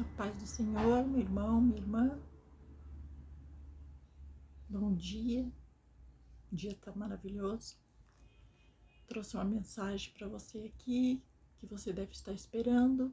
A paz do Senhor, meu irmão, minha irmã. Bom dia. O dia tá maravilhoso. Trouxe uma mensagem para você aqui que você deve estar esperando.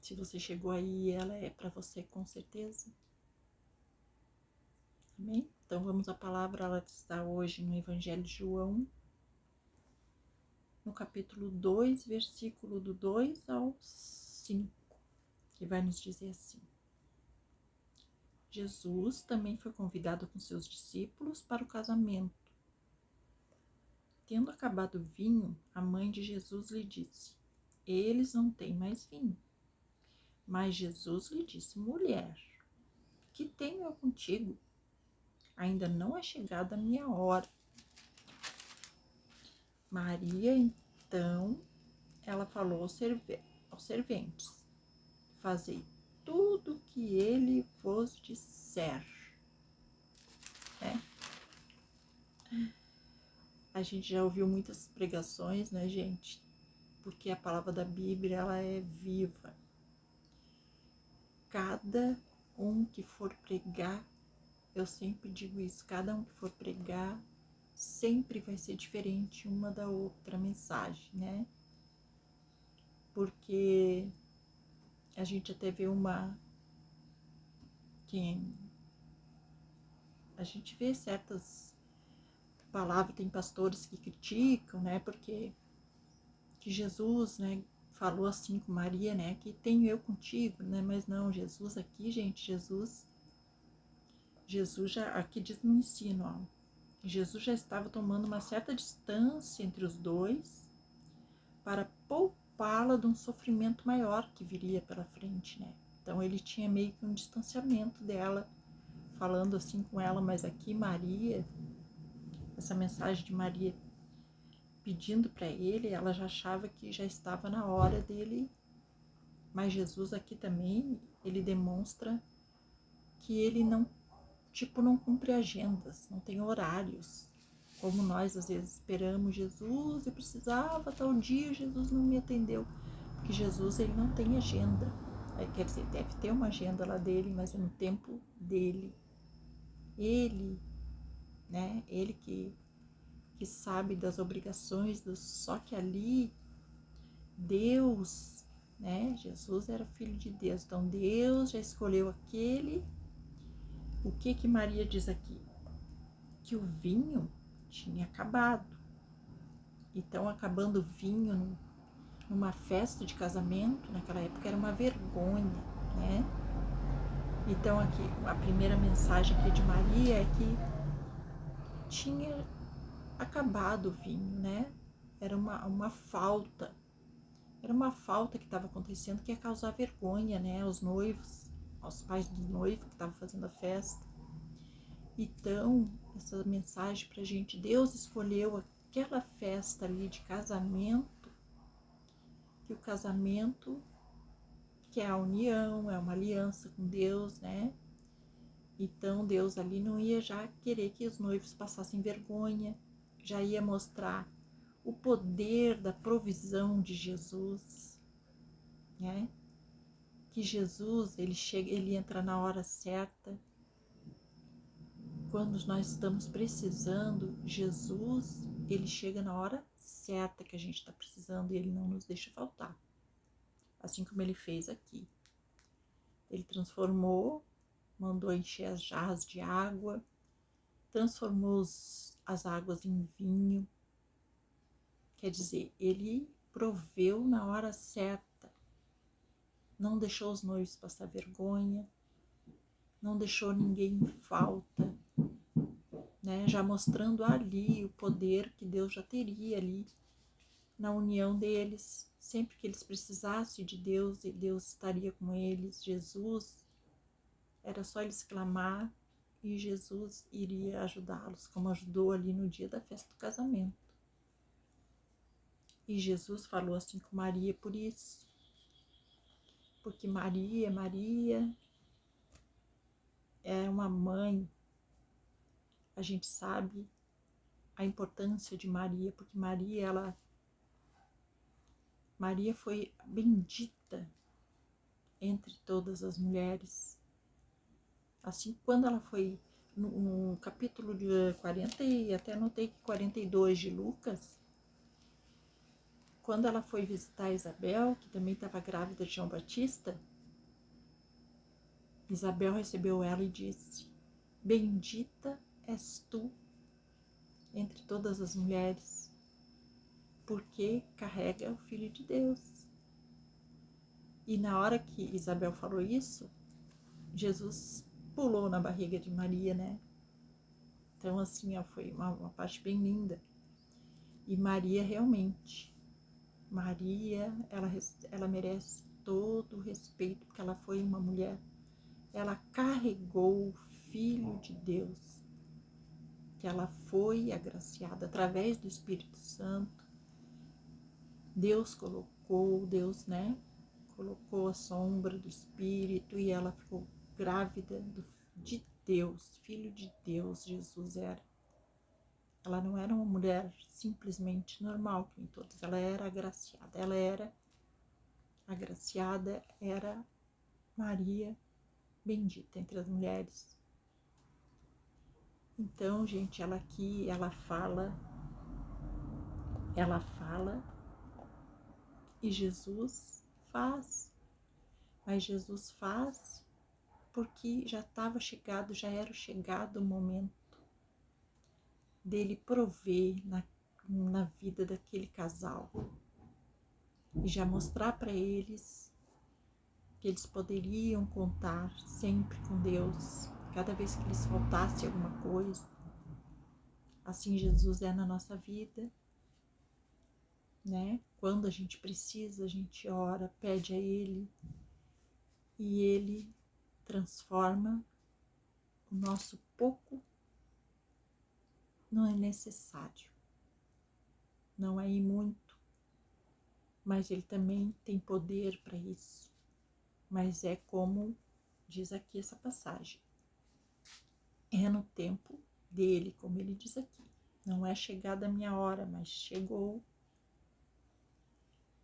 Se você chegou aí, ela é para você com certeza. Amém? Então vamos à palavra. Ela está hoje no Evangelho de João, no capítulo 2, versículo do 2 ao 5, que vai nos dizer assim: Jesus também foi convidado com seus discípulos para o casamento. Tendo acabado o vinho, a mãe de Jesus lhe disse: eles não têm mais vinho. Mas Jesus lhe disse: mulher, que tenho eu contigo? Ainda não é chegada a minha hora. Maria, então, ela falou aos serventes: fazei tudo o que ele vos disser. A gente já ouviu muitas pregações, né, gente? Porque a palavra da Bíblia, ela é viva. Cada um que for pregar, eu sempre digo isso, cada um que for pregar, sempre vai ser diferente uma da outra mensagem, né? Porque a gente até vê a gente vê certas palavras, tem pastores que criticam, né? Porque que Jesus, né, falou assim com Maria, né? Que tenho eu contigo, né? Mas não, Jesus aqui, gente, Jesus já, aqui diz no ensino, ó, Jesus já estava tomando uma certa distância entre os dois para poupá-la de um sofrimento maior que viria pela frente, né? Então ele tinha meio que um distanciamento dela, falando assim com ela, mas aqui Maria, essa mensagem de Maria pedindo para ele, ela já achava que já estava na hora dele. Mas Jesus aqui também, ele demonstra que ele não cumpre agendas, não tem horários. Como nós às vezes esperamos Jesus, eu precisava tal dia, Jesus não me atendeu. Porque Jesus, ele não tem agenda. Quer dizer, deve ter uma agenda lá dele, mas é no tempo dele. Ele, né? Ele que sabe das obrigações, só que ali, Deus, né? Jesus era filho de Deus. Então Deus já escolheu aquele. O que Maria diz aqui? Que o vinho tinha acabado. Então, acabando o vinho numa festa de casamento, naquela época era uma vergonha, né? Então, aqui, a primeira mensagem aqui de Maria é que tinha acabado o vinho, né? Era uma falta. Era uma falta que estava acontecendo que ia causar vergonha, né? Aos noivos, aos pais do noivo que estavam fazendo a festa. Então, essa mensagem pra gente, Deus escolheu aquela festa ali de casamento, que o casamento, que é a união, é uma aliança com Deus, né? Então, Deus ali não ia já querer que os noivos passassem vergonha, já ia mostrar o poder da provisão de Jesus, né? Que Jesus, ele chega, ele entra na hora certa. Quando nós estamos precisando, Jesus, ele chega na hora certa que a gente está precisando e ele não nos deixa faltar. Assim como ele fez aqui. Ele transformou, mandou encher as jarras de água, transformou as águas em vinho. Quer dizer, ele proveu na hora certa. Não deixou os noivos passar vergonha, não deixou ninguém em falta. Né, já mostrando ali o poder que Deus já teria ali na união deles. Sempre que eles precisassem de Deus, e Deus estaria com eles. Jesus, era só eles clamar e Jesus iria ajudá-los, como ajudou ali no dia da festa do casamento. E Jesus falou assim com Maria por isso, porque Maria é uma mãe. A gente sabe a importância de Maria, porque Maria foi bendita entre todas as mulheres. Assim, quando ela foi no capítulo de 40, e até anotei que 42 de Lucas, quando ela foi visitar Isabel, que também estava grávida de João Batista, Isabel recebeu ela e disse: bendita és tu entre todas as mulheres, porque carrega o Filho de Deus. E na hora que Isabel falou isso, Jesus pulou na barriga de Maria, né? Então, assim, foi uma parte bem linda. E Maria, realmente, ela merece todo o respeito, porque ela foi uma mulher. Ela carregou o Filho de Deus, que ela foi agraciada através do Espírito Santo. Deus, né? Colocou a sombra do Espírito e ela ficou grávida de Deus, Filho de Deus, Jesus era. Ela não era uma mulher simplesmente normal, como todas, ela era agraciada. Ela era agraciada, era Maria, bendita entre as mulheres. Então, gente, ela aqui, ela fala e Jesus faz. Mas Jesus faz porque já estava chegado, já era chegado o momento dele prover na vida daquele casal e já mostrar para eles que eles poderiam contar sempre com Deus, cada vez que lhes faltasse alguma coisa. Assim Jesus é na nossa vida, né? Quando a gente precisa, a gente ora, pede a Ele e Ele transforma o nosso pouco não é necessário, não é muito, mas Ele também tem poder para isso. Mas é como diz aqui essa passagem, é no tempo dele, como ele diz aqui. Não é chegada a minha hora, mas chegou.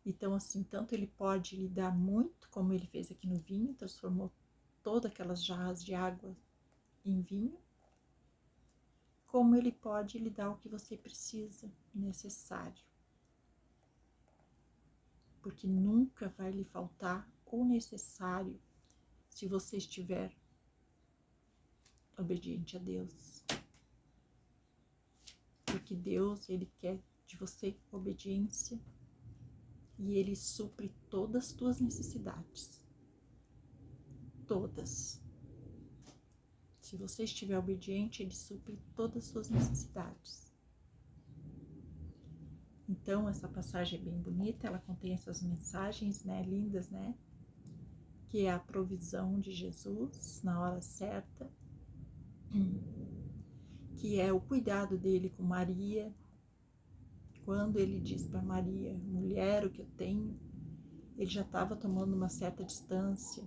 Então, assim, tanto ele pode lhe dar muito, como ele fez aqui no vinho, transformou todas aquelas jarras de água em vinho, como ele pode lhe dar o que você precisa, necessário. Porque nunca vai lhe faltar o necessário se você estiver obediente a Deus. Porque Deus, Ele quer de você obediência e Ele supre todas as tuas necessidades. Todas. Se você estiver obediente, Ele supre todas as suas necessidades. Então, essa passagem é bem bonita, ela contém essas mensagens, né, lindas, né? Que é a provisão de Jesus na hora certa, que é o cuidado dele com Maria, quando ele diz para Maria, mulher, o que eu tenho, ele já estava tomando uma certa distância,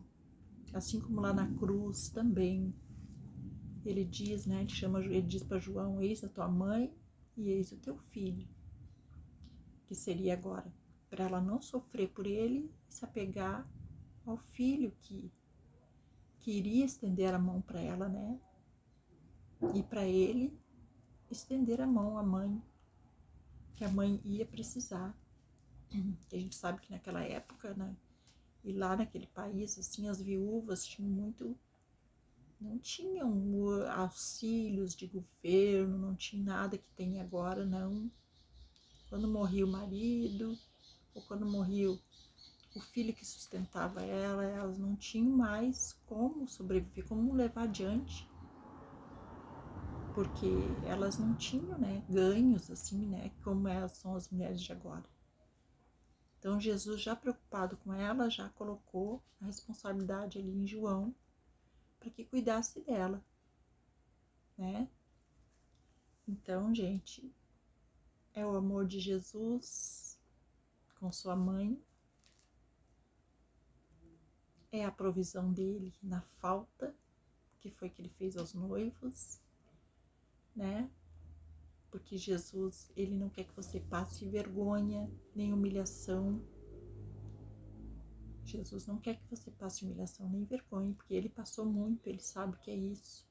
assim como lá na cruz também, ele diz, né, ele diz para João, eis a tua mãe e eis o teu filho, que seria agora, para ela não sofrer por ele, se apegar ao filho que iria estender a mão para ela, né, e para ele estender a mão à mãe, que a mãe ia precisar, que a gente sabe que naquela época, né, e lá naquele país, assim, as viúvas não tinham auxílios de governo, não tinha nada que tem agora, não. Quando morria o marido, ou quando morria o filho que sustentava ela, elas não tinham mais como sobreviver, como levar adiante, porque elas não tinham, né, ganhos, assim, né, como são as mulheres de agora. Então, Jesus, já preocupado com ela, já colocou a responsabilidade ali em João, para que cuidasse dela, né? Então, gente, é o amor de Jesus com sua mãe, é a provisão dele na falta, que foi que ele fez aos noivos, né? Porque Jesus, ele não quer que você passe vergonha, nem humilhação. Jesus não quer que você passe humilhação nem vergonha, porque ele passou muito, ele sabe o que é isso.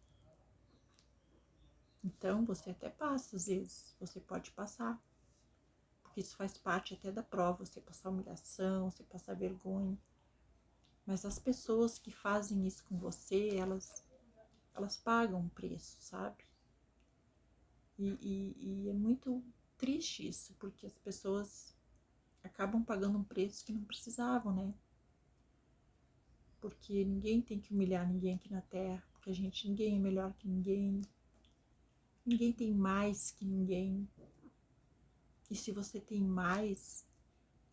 Então, você até passa, às vezes, você pode passar, porque isso faz parte até da prova, você passar humilhação, você passar vergonha. Mas as pessoas que fazem isso com você, elas pagam um preço, sabe? E é muito triste isso, porque as pessoas acabam pagando um preço que não precisavam, né? Porque ninguém tem que humilhar ninguém aqui na Terra, porque ninguém é melhor que ninguém, ninguém tem mais que ninguém. E se você tem mais,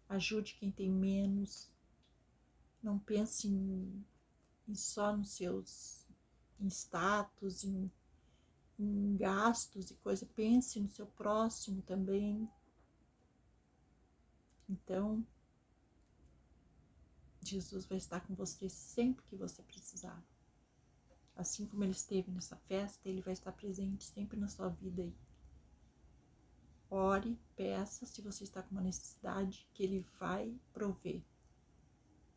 ajude quem tem menos. Não pense só nos seus em status, em gastos e coisa. Pense no seu próximo também. Então, Jesus vai estar com você sempre que você precisar. Assim como ele esteve nessa festa, ele vai estar presente sempre na sua vida aí. Ore, peça, se você está com uma necessidade, que ele vai prover.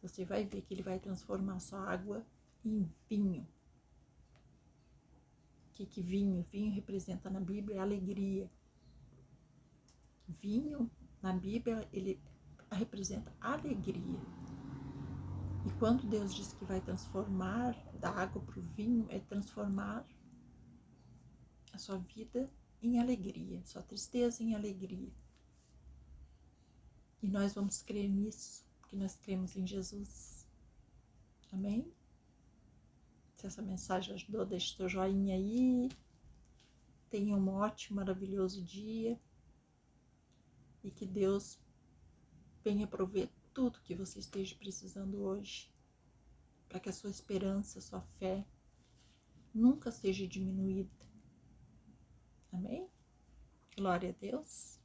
Você vai ver que ele vai transformar a sua água em vinho. O que vinho? Vinho representa na Bíblia a alegria. Vinho, na Bíblia, ele representa alegria. E quando Deus diz que vai transformar da água para o vinho, é transformar a sua vida em alegria, sua tristeza em alegria. E nós vamos crer nisso, porque nós cremos em Jesus. Amém? Se essa mensagem ajudou, deixe seu joinha aí. Tenha um ótimo, maravilhoso dia. E que Deus venha prover tudo que você esteja precisando hoje. Para que a sua esperança, a sua fé nunca seja diminuída. Amém? Glória a Deus.